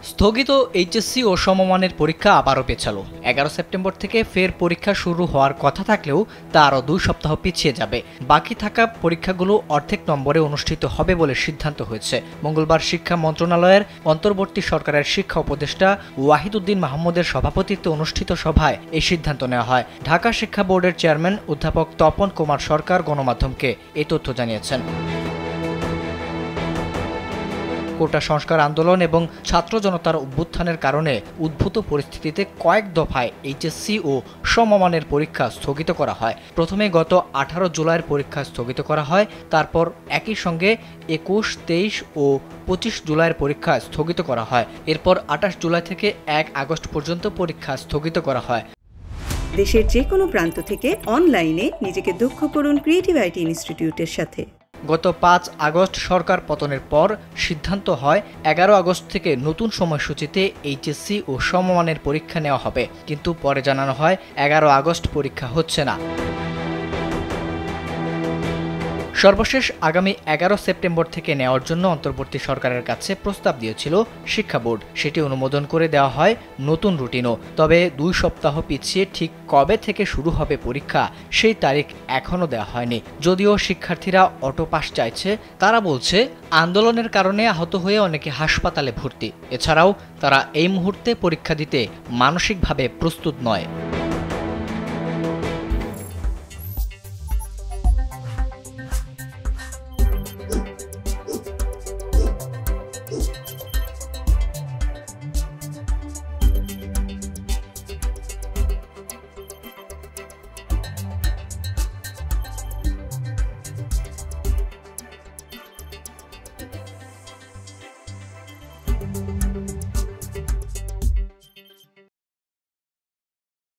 স্থগিত এইচএসসি ও সমমানের পরীক্ষা আবারও পেছালো। 11 সেপ্টেম্বর থেকে ফের পরীক্ষা শুরু হওয়ার কথা থাকলেও তা আরও 2 সপ্তাহ পিছিয়ে যাবে। বাকি থাকা পরীক্ষাগুলো অর্ধেক নম্বরে অনুষ্ঠিত হবে বলে সিদ্ধান্ত হয়েছে। মঙ্গলবার শিক্ষা মন্ত্রণালয়ের অন্তর্বর্তী সরকারের শিক্ষা উপদেষ্টা ওয়াহিদুদ্দিন মাহমুদের সভাপতিত্বে অনুষ্ঠিত সভায় এই সিদ্ধান্ত নেওয়া হয়। ঢাকা শিক্ষা বোর্ডের চেয়ারম্যান অধ্যাপক তপন কুমার সরকার গণমাধ্যমকে এই তথ্য জানিয়েছেন। কোটা সংস্কার আন্দোলন এবং ছাত্র জনতার অভ্যুত্থানের কারণে উদ্ভূত পরিস্থিতিতে কয়েক দফায় এইচএসসি ও সমমানের পরীক্ষা স্থগিত করা হয়। প্রথমে গত 18 জুলাইয়ের পরীক্ষা স্থগিত করা হয়, তারপর একই সঙ্গে 21, 23 ও 25 জুলাইয়ের পরীক্ষা স্থগিত করা হয়। এরপর 28 জুলাই থেকে 1 আগস্ট পর্যন্ত পরীক্ষা স্থগিত করা হয়। দেশের যে কোনো প্রান্ত থেকে অনলাইনে নিজেকে দক্ষ করুন ক্রিয়েটিভ আইটি ইনস্টিটিউটের সাথে। গত 5 আগস্ট সরকার পতনের পর সিদ্ধান্ত হয় 11 আগস্ট থেকে নতুন সময়সূচিতে এইচএসসি ও সমমানের পরীক্ষা নেওয়া হবে, কিন্তু পরে জানানো হয় 11 আগস্ট পরীক্ষা হচ্ছে না। সর্বশেষ আগামী 11 সেপ্টেম্বর থেকে নেওয়ার জন্য অন্তর্বর্তী সরকারের কাছে প্রস্তাব দিয়েছিল শিক্ষা বোর্ড। সেটি অনুমোদন করে দেওয়া হয় নতুন রুটিনও। তবে 2 সপ্তাহ পিছিয়ে ঠিক কবে থেকে শুরু হবে পরীক্ষা সেই তারিখ এখনও দেওয়া হয়নি। যদিও শিক্ষার্থীরা অটো পাস চাইছে, তারা বলছে আন্দোলনের কারণে আহত হয়ে অনেকে হাসপাতালে ভর্তি। এছাড়াও তারা এই মুহূর্তে পরীক্ষা দিতে মানসিকভাবে প্রস্তুত নয়।